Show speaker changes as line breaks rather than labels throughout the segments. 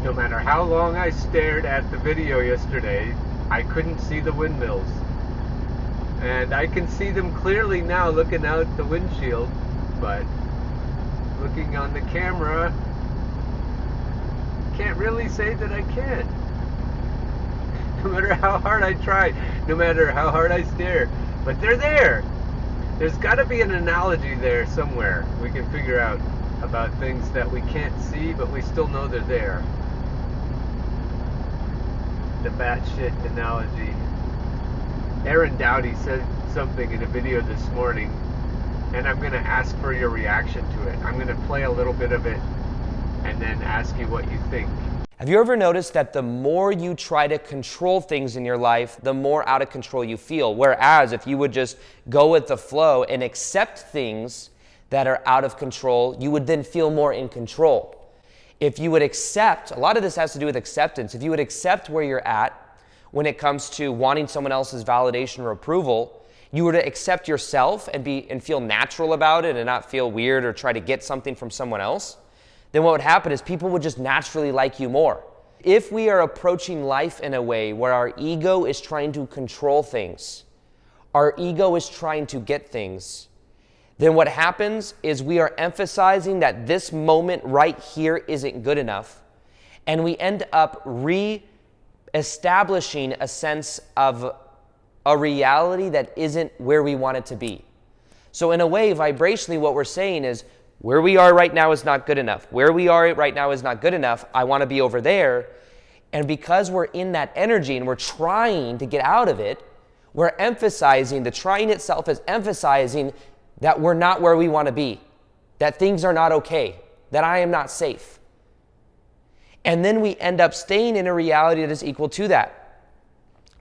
No matter how long I stared at the video yesterday, I couldn't see the windmills. And I can see them clearly now looking out the windshield, but looking on the camera, can't really say that I can. No matter how hard I try, no matter how hard I stare, but they're there. There's got to be an analogy there somewhere we can figure out about things that we can't see, but we still know they're there. The batshit analogy. Aaron Dowdy said something in a video this morning, and I'm going to ask for your reaction to it. I'm going to play a little bit of it and then ask you what you think.
Have you ever noticed that the more you try to control things in your life, the more out of control you feel? Whereas if you would just go with the flow and accept things that are out of control, you would then feel more in control. If you would accept, a lot of this has to do with acceptance. If you would accept where you're at when it comes to wanting someone else's validation or approval, you were to accept yourself and feel natural about it and not feel weird or try to get something from someone else, then what would happen is people would just naturally like you more. If we are approaching life in a way where our ego is trying to control things, our ego is trying to get things, then what happens is we are emphasizing that this moment right here isn't good enough, and we end up establishing a sense of a reality that isn't where we want it to be. So in a way, vibrationally, what we're saying is, where we are right now is not good enough. Where we are right now is not good enough. I want to be over there. And because we're in that energy and we're trying to get out of it, we're emphasizing, the trying itself is emphasizing that we're not where we want to be, that things are not okay, that I am not safe. And then we end up staying in a reality that is equal to that.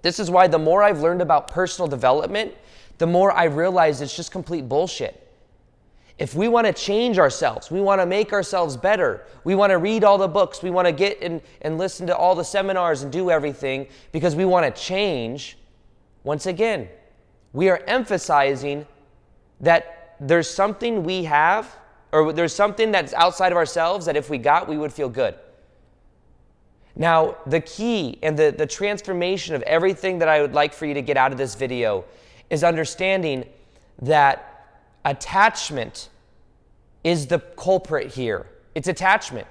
This is why the more I've learned about personal development, the more I realize it's just complete bullshit. If we want to change ourselves, we want to make ourselves better, we want to read all the books, we want to get and listen to all the seminars and do everything because we want to change, once again, we are emphasizing that there's something we have, or there's something that's outside of ourselves that if we got, we would feel good. Now, the key and the transformation of everything that I would like for you to get out of this video is understanding that attachment is the culprit here. It's attachment.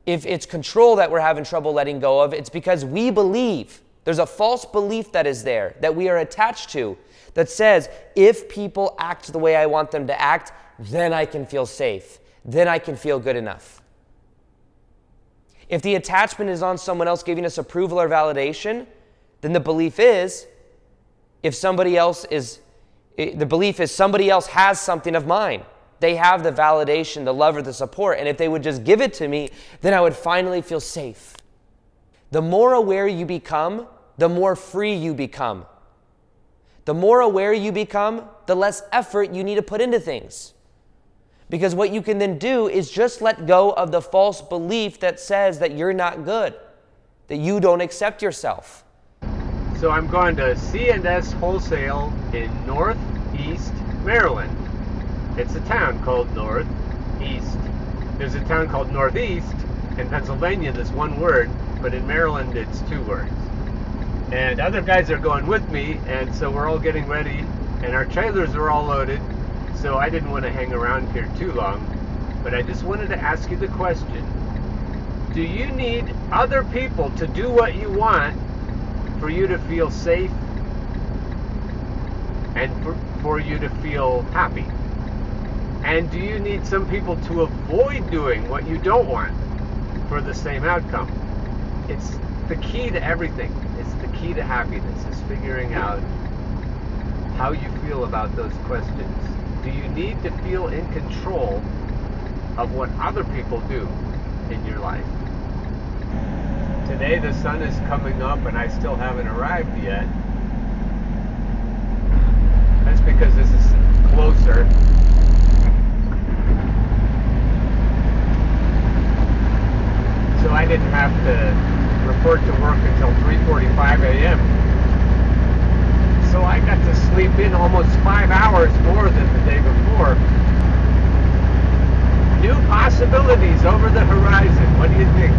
If it's control that we're having trouble letting go of, it's because we believe, there's a false belief that is there, that we are attached to, that says, if people act the way I want them to act, then I can feel safe. Then I can feel good enough. If the attachment is on someone else giving us approval or validation, then the belief is, somebody else has something of mine. They have the validation, the love, or the support, and if they would just give it to me, then I would finally feel safe. The more aware you become, the more free you become. The more aware you become, the less effort you need to put into things. Because what you can then do is just let go of the false belief that says that you're not good, that you don't accept yourself.
So I'm going to C&S Wholesale in Northeast Maryland. It's a town called Northeast. There's a town called Northeast in Pennsylvania that's one word, but in Maryland it's two words. And other guys are going with me, and so we're all getting ready, and our trailers are all loaded, so I didn't want to hang around here too long, but I just wanted to ask you the question. Do you need other people to do what you want for you to feel safe and for you to feel happy? And do you need some people to avoid doing what you don't want for the same outcome? It's the key to everything. It's the key to happiness, is figuring out how you feel about those questions. Do you need to feel in control of what other people do in your life? Today the sun is coming up and I still haven't arrived yet. That's because this is closer. So I didn't have to report to work until 3:45 a.m. So I got to sleep in almost 5 hours more than the day before. New possibilities over the horizon. What do you think?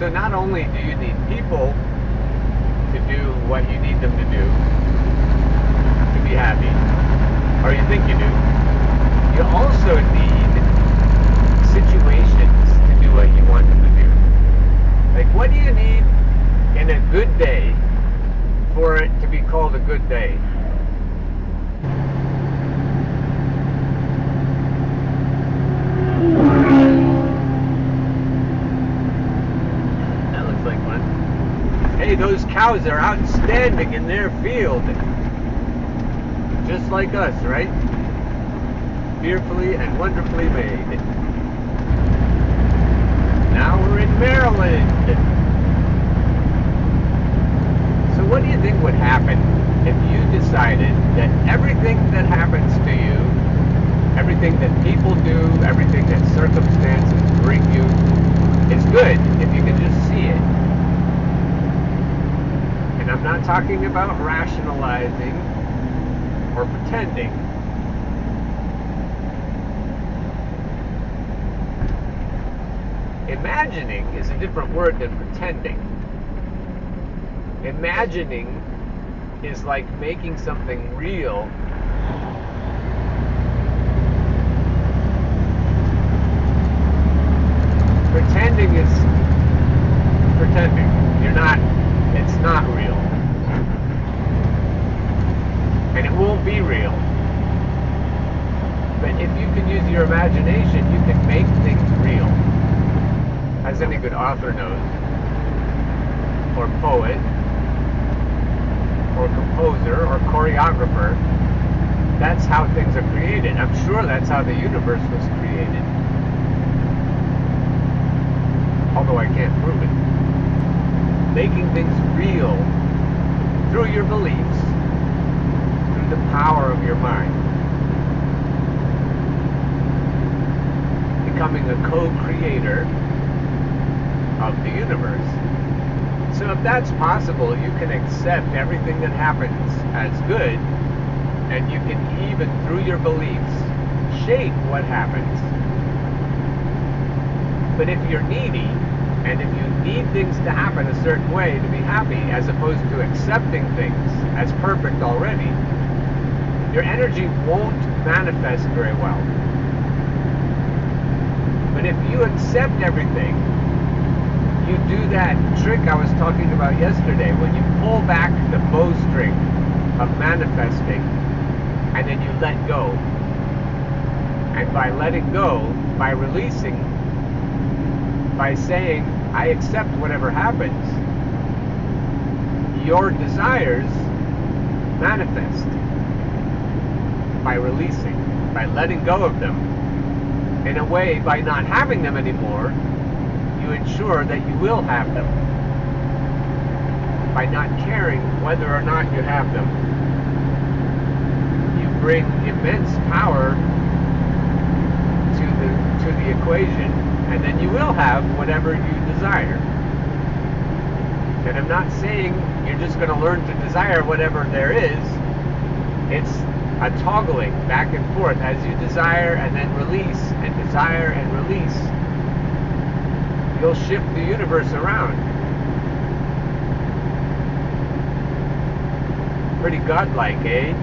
So not only do you need people to do what you need them to do to be happy, or you think you do, you also need situations to do what you want them to do. Like, what do you need in a good day for it to be called a good day? That looks like fun. Hey, those cows are outstanding in their field. Just like us, right? Fearfully and wonderfully made. Now we're in Maryland. So what do you think would happen if you decided that everything that happens to you, everything that people do, everything that circumstances bring you is good if you can just see it? And I'm not talking about rationalizing or pretending. Imagining is a different word than pretending. Imagining is like making something real. Pretending is pretending. It's not real. And it won't be real. But if you can use your imagination, you can make things real. As any good author knows, or poet, or composer, or choreographer, that's how things are created. I'm sure that's how the universe was created. Although I can't prove it. Making things real through your beliefs, through the power of your mind. Becoming a co-creator of the universe. So if that's possible, you can accept everything that happens as good, and you can even, through your beliefs, shape what happens. But if you're needy, and if you need things to happen a certain way to be happy, as opposed to accepting things as perfect already, your energy won't manifest very well. But if you accept everything, you do that trick I was talking about yesterday, when you pull back the bowstring of manifesting and then you let go. And by letting go, by releasing, by saying, I accept whatever happens, your desires manifest. By releasing, by letting go of them. In a way, by not having them anymore, you ensure that you will have them. By not caring whether or not you have them, you bring immense power to the equation, and then you will have whatever you desire. And I'm not saying you're just going to learn to desire whatever there is. It's a toggling back and forth as you desire and then release, and desire and release. You'll shift the universe around. Pretty godlike, eh?